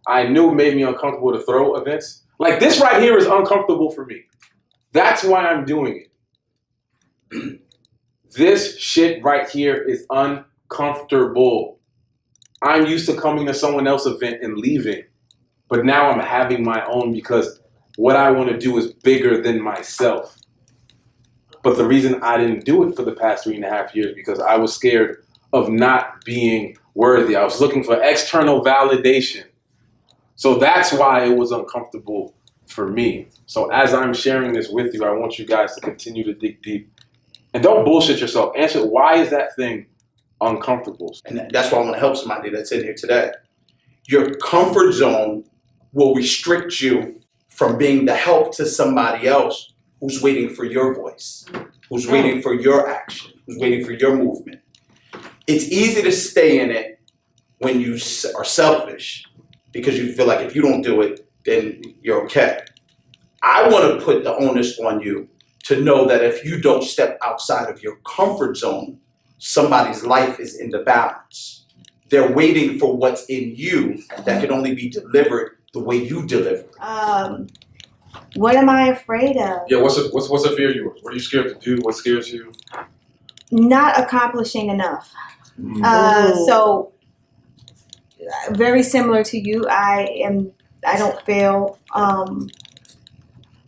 I knew it made me uncomfortable to throw events. Like this right here is uncomfortable for me. That's why I'm doing it. This shit right here is uncomfortable. I'm used to coming to someone else's event and leaving. But now I'm having my own because what I want to do is bigger than myself. But the reason I didn't do it for the past 3.5 years because I was scared of not being worthy. I was looking for external validation. So that's why it was uncomfortable for me. So as I'm sharing this with you, I want you guys to continue to dig deep. And don't bullshit yourself. Answer, why is that thing uncomfortable? And that's why I want to help somebody that's in here today. Your comfort zone will restrict you from being the help to somebody else who's waiting for your voice, who's waiting for your action, who's waiting for your movement. It's easy to stay in it when you are selfish because you feel like if you don't do it, then you're okay. I want to put the onus on you to know that if you don't step outside of your comfort zone, somebody's life is in the balance. They're waiting for what's in you that can only be delivered the way you deliver. What am I afraid of? Yeah, what's a fear of yours? What are you scared to do? What scares you? Not accomplishing enough. So very similar to you. I don't fail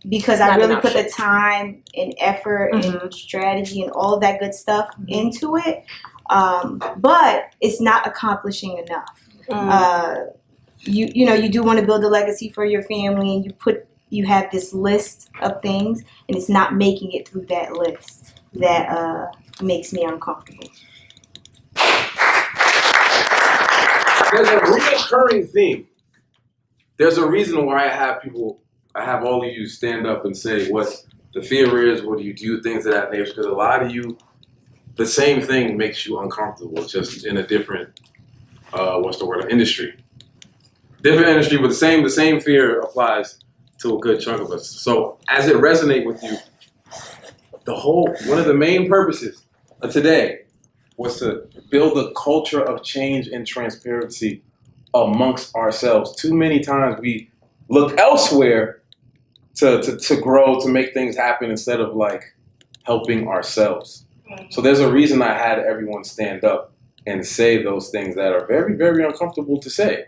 because I really put the time and effort and strategy and all of that good stuff into it. But it's not accomplishing enough. You know, you do want to build a legacy for your family, and you have this list of things, and it's not making it through that list that makes me uncomfortable. There's a recurring theme. There's a reason why I have all of you stand up and say what the fear is, what do you do, things of that nature, because a lot of you, the same thing makes you uncomfortable, just in a different, industry. Different industry, but the same fear applies to a good chunk of us. So as it resonates with you, one of the main purposes of today was to build a culture of change and transparency amongst ourselves. Too many times we look elsewhere to grow, to make things happen instead of like helping ourselves. So there's a reason I had everyone stand up and say those things that are very, very uncomfortable to say.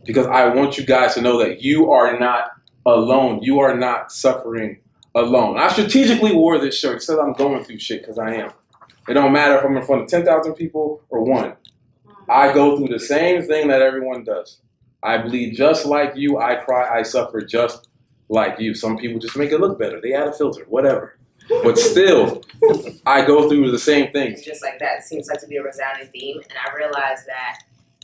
Because I want you guys to know that you are not alone. You are not suffering alone. I strategically wore this shirt. It says I'm going through shit because I am. It don't matter if I'm in front of 10,000 people or one. I go through the same thing that everyone does. I bleed just like you. I cry. I suffer just like you. Some people just make it look better. They add a filter, whatever. But still, I go through the same things. Just like that seems like to be a resounding theme. And I realized that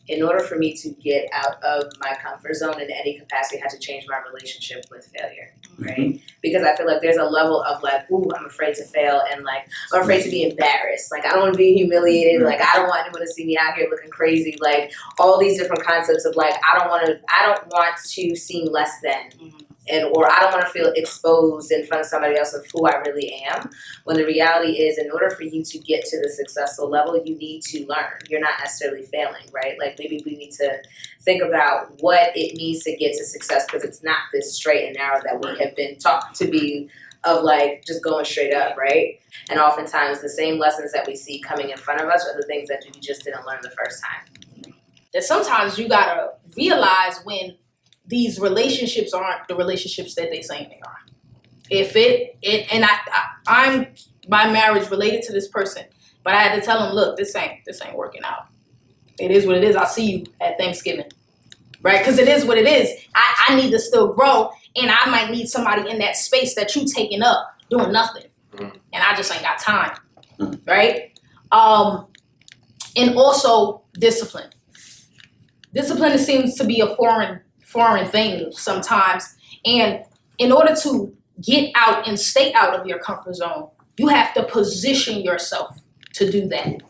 in order for me to get out of my comfort zone in any capacity, I had to change my relationship with failure, right? Because I feel like there's a level of like, ooh, I'm afraid to fail, and like, I'm afraid to be embarrassed. Like, I don't want to be humiliated. Like, I don't want anyone to see me out here looking crazy. Like, all these different concepts of like, I don't want to seem less than. Or I don't want to feel exposed in front of somebody else of who I really am. When the reality is, in order for you to get to the successful level, you need to learn. You're not necessarily failing, right? Like maybe we need to think about what it means to get to success, because it's not this straight and narrow that we have been taught to be, of like just going straight up, right? And oftentimes the same lessons that we see coming in front of us are the things that we just didn't learn the first time. That sometimes you gotta realize when these relationships aren't the relationships that they saying they are. If I'm by marriage related to this person, but I had to tell him, look, this ain't working out. It is what it is. I'll see you at Thanksgiving, right? Because it is what it is. I need to still grow, and I might need somebody in that space that you taking up doing nothing, and I just ain't got time, right? And also discipline. Discipline seems to be a foreign thing sometimes, and in order to get out and stay out of your comfort zone, you have to position yourself to do that.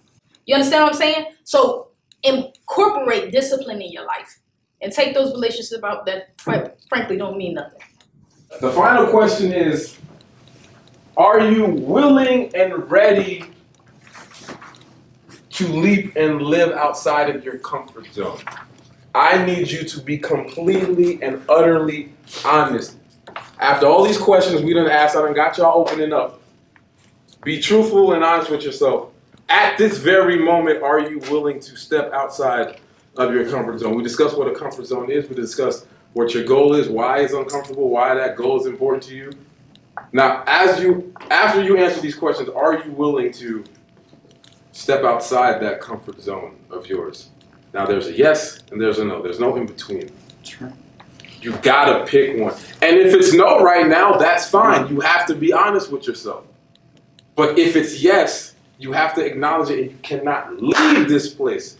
You understand what I'm saying? So incorporate discipline in your life and take those relationships out that frankly don't mean nothing. The final question is, are you willing and ready to leap and live outside of your comfort zone? I need you to be completely and utterly honest. After all these questions we done asked, I done got y'all opening up. Be truthful and honest with yourself. At this very moment, are you willing to step outside of your comfort zone? We discussed what a comfort zone is. We discussed what your goal is, why it's uncomfortable, why that goal is important to you. Now, after you answer these questions, are you willing to step outside that comfort zone of yours? Now, there's a yes and there's a no. There's no in between. Sure. You gotta pick one. And if it's no right now, that's fine. You have to be honest with yourself. But if it's yes, you have to acknowledge it, and you cannot leave this place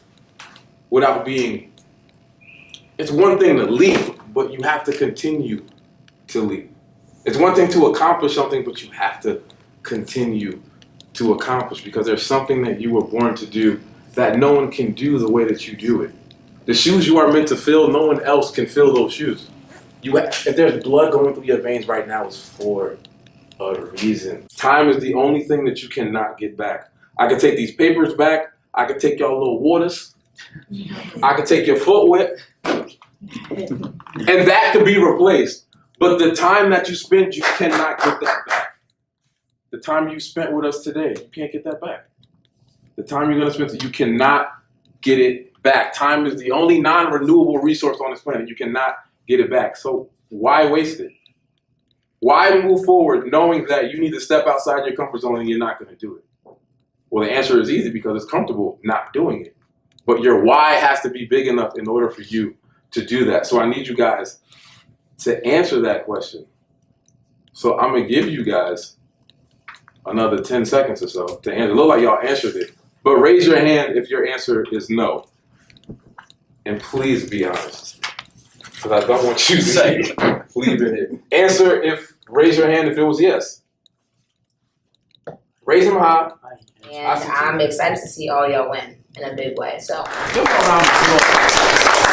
without being. It's one thing to leave, but you have to continue to leave. It's one thing to accomplish something, but you have to continue to accomplish, because there's something that you were born to do that no one can do the way that you do it. The shoes you are meant to fill, no one else can fill those shoes. If there's blood going through your veins right now, it's for a reason. Time is the only thing that you cannot get back. I could take these papers back. I could take y'all little waters. I could take your foot wet. And that could be replaced. But the time that you spend, you cannot get that back. The time you spent with us today, you can't get that back. The time you're going to spend, you cannot get it back. Time is the only non-renewable resource on this planet. You cannot get it back. So why waste it? Why move forward knowing that you need to step outside your comfort zone and you're not going to do it? Well, the answer is easy, because it's comfortable not doing it. But your why has to be big enough in order for you to do that. So I need you guys to answer that question. So I'm going to give you guys another 10 seconds or so to answer. It looks like y'all answered it. But raise your hand if your answer is no. And please be honest, because I don't want you to say leave it here. Raise your hand if it was yes. Raise them high. And I'm excited to see all y'all win in a big way. So. Give a round of applause.